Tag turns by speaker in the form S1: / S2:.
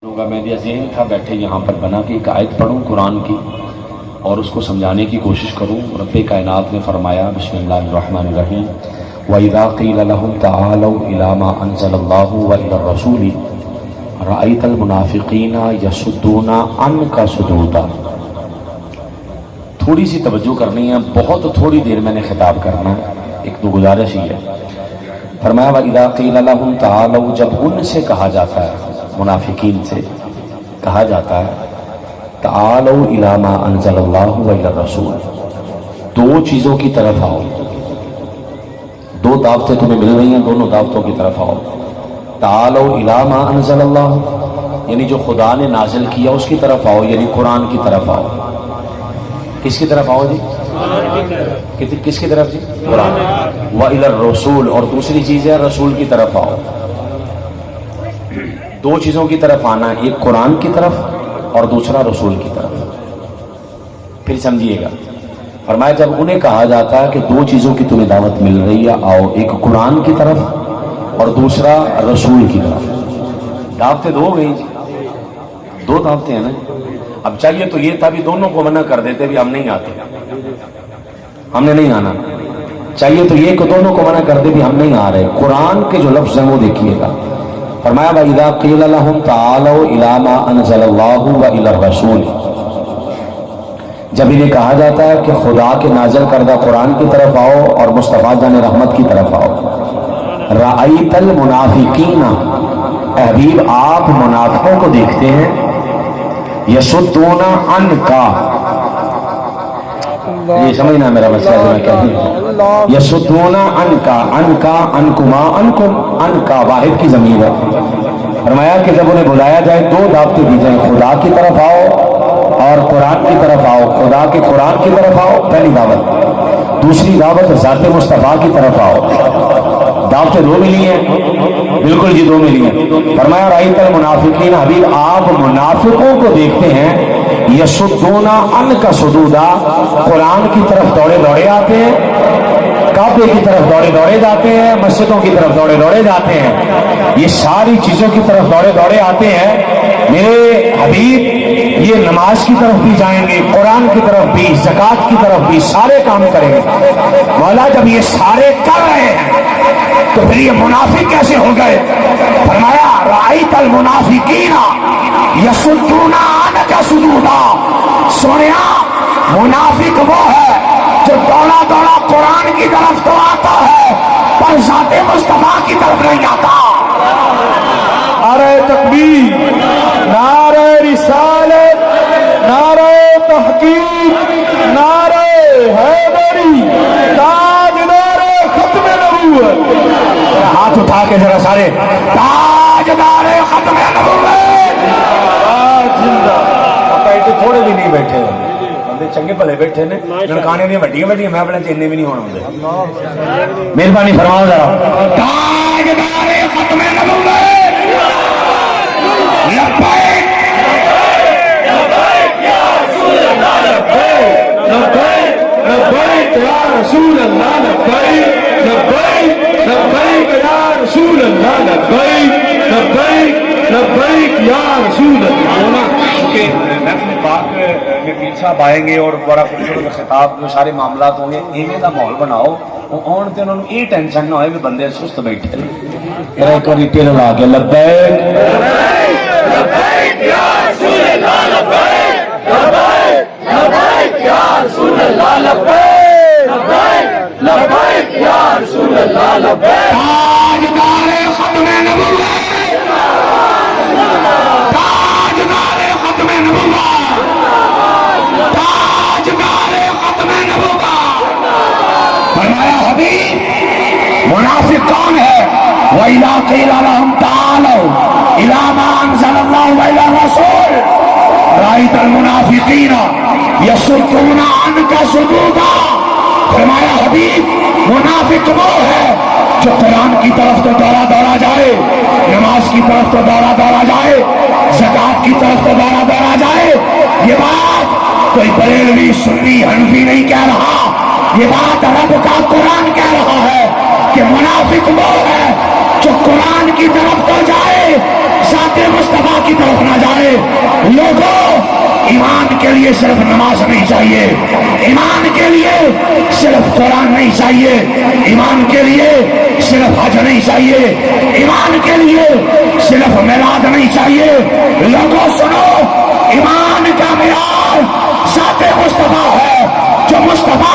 S1: ہوگا میرا ذہن تھا بیٹھے یہاں پر بنا کہ ایک آیت پڑھوں قرآن کی اور اس کو سمجھانے کی کوشش کروں۔ رب کائنات نے فرمایا بسم اللہ الرحمن الرحیم وَإِذَا قِيلَ لَهُمْ تَعَالَوْا إِلَىٰ مَا أَنزَلَ اللَّهُ وَإِلَى الرَّسُولِ رَأَيْتَ الْمُنَافِقِينَ يَصُدُّونَ عَنْكَ صُدُودًا۔ تھوڑی سی توجہ کرنی ہے، بہت تھوڑی دیر میں نے خطاب کرنا ہے، ایک دو گزارش ہی ہے۔ فرمایا وَإِذَا قِيلَ لَهُمْ تَعَالَوْا، جب ان سے کہا جاتا ہے، منافقین سے کہا جاتا ہے تعالوا الی ما انزل اللہ والی الرسول، دو چیزوں کی طرف آؤ، دو دعوتیں تمہیں مل رہی ہیں، دونوں دعوتوں کی طرف آؤ۔ تعالوا الی ما انزل اللہ یعنی جو خدا نے نازل کیا اس کی طرف آؤ، یعنی قرآن کی طرف آؤ۔ کس کی طرف آؤ جی؟ کس کی طرف جی؟ قرآن۔ والی الرسول، اور دوسری چیز ہے رسول کی طرف آؤ۔ دو چیزوں کی طرف آنا، ایک قرآن کی طرف اور دوسرا رسول کی طرف۔ پھر سمجھیے گا، فرمایا جب انہیں کہا جاتا ہے کہ دو چیزوں کی تمہیں دعوت مل رہی ہے، آؤ، ایک قرآن کی طرف اور دوسرا رسول کی طرف۔ دعوتیں دو گئی جی، دو دعوتیں ہیں نا۔ اب چاہیے تو یہ تھا بھی دونوں کو منع کر دیتے بھی ہم نہیں آتے، ہم نے نہیں آنا۔ چاہیے تو یہ کہ دونوں کو منع کر دے بھی ہم نہیں آ رہے۔ قرآن کے جو لفظ ہیں وہ دیکھیے گا، فرمایا وَإِذَا قِيلَ لَهُمْ تَعَالَوْا إِلَىٰ مَا أَنزَلَ اللَّهُ وَإِلَى الرَّسُولِ، جب انہیں کہا جاتا ہے کہ خدا کے نازل کردہ قرآن کی طرف آؤ اور مصطفیٰ جان رحمت کی طرف آؤ۔ رَأَيْتَ الْمُنَافِقِينَ، اے حبیب آپ منافقوں کو دیکھتے ہیں، يَصُدُّونَ عَنْكَ، یہ سمجھنا میرا مسئلہ جو میں کہتی ہوں۔ یسدون عنکا، عنکا عنکما، عنکم، عنکا واحد کی ضمیر ہے۔ فرمایا کہ جب انہیں بلایا جائے دو دعوتیں دی جائیں، خدا کی طرف آؤ اور قرآن کی طرف آؤ۔ خدا کے قرآن کی طرف آؤ پہلی دعوت، دوسری دعوت ذات مصطفیٰ کی طرف آؤ۔ دعوتیں دو ملی ہیں، بالکل جی دو ملی ہیں۔ فرمایا رأیت المنافقین، حبیب آپ منافقوں کو دیکھتے ہیں، یصدون عنک صدودا، قرآن کی طرف دوڑے دوڑے آتے ہیں، کعبے کی طرف دوڑے دوڑے جاتے ہیں، مسجدوں کی طرف دوڑے دوڑے جاتے ہیں، یہ ساری چیزوں کی طرف دوڑے دوڑے آتے ہیں۔ میرے حبیب یہ نماز کی طرف بھی جائیں گے، قرآن کی طرف بھی، زکوٰۃ کی طرف بھی، سارے کام کریں گے۔ مولا جب یہ سارے کر رہے ہیں تو پھر یہ منافق کیسے ہو گئے؟ فرمایا رأیت المنافقین یصدون عنک صدودا، سنیا منافق وہ ہے جو دوڑا دوڑا قرآن کی طرف تو آتا ہے پر ذات مصطفیٰ کی طرف نہیں آتا۔
S2: نعرہ تکبیر، نعرہ رسالت، نعرہ تحقیق، نعرہ حیدری، تاجدار ختم نبوت۔
S1: ہاتھ اٹھا کے ذرا سارے، تاجدار ختم نبوت زندہ۔ بیٹھے تھوڑے بھی نہیں بیٹھے، بندے چنگے بھلے بیٹھے نے، لڑکانے دیا وڈیاں وڈیاں، میں اپنے چینے بھی نہیں ہونا ہوں۔ مہربانی فرماؤ ذرا، تاجدار ختم نبوت لبیک
S2: لبیک یا رسول اللہ، لبیک لبیک لبیک یا رسول اللہ، لبیک لبیک لبیک یا رسول اللہ، لبیک لبیک لبیک یا رسول اللہ۔
S1: کہ محفل پاک میں پیر صاحب آئیں گے اور بڑا خوبصورت خطاب میں سارے معاملات ہوں گے، ایویں دا ماحول بناؤ آن تے انہوں نے یہ ٹینشن نہ ہوئے کہ بندے سست بیٹھے۔ میرا ایک بار ٹیل لا کے لبیک لبیک یا رسول اللہ، لبیک لبیک لبیک یا رسول اللہ، لبیک لبیک لبیک یا رسول اللہ، لبیک۔ تاجدار ختم نبوت، تاجدار ختم نبوت، تاجدار ختم نبوت۔ فرمایا حبیب منافق کون ہے؟ وَإِذَا قِيلَ لَهُمْ تَعَالَوْا إِلَىٰ مَا أَنزَلَ اللَّهُ وَإِلَى الرَّسُولِ رَأَيْتَ الْمُنَافِقِينَ يَصُدُّونَ عَنْكَ صُدُودًا۔ فرمایا حبیب منافق وہ ہے جو قرآن کی طرف تو دوڑا دوڑا جائے، نماز کی طرف تو دوڑا دوڑا جائے، زکوٰۃ کی طرف تو دوڑا دوڑا جائے۔ یہ بات کوئی بریلوی سنی حنفی نہیں کہہ رہا، یہ بات رب کا قرآن کہہ رہا ہے کہ منافق وہ ہے جو قرآن کی طرف تو جائے، ذات مصطفیٰ کی طرف نہ
S3: کے لیے صرف نماز نہیں چاہیے، ایمان کے لیے صرف قرآن نہیں چاہیے، ایمان کے لیے صرف حج نہیں چاہیے، ایمان کے لیے صرف میلاد نہیں چاہیے۔ لوگوں سنو، ایمان کا معیار ذات مصطفیٰ ہے، جو مصطفیٰ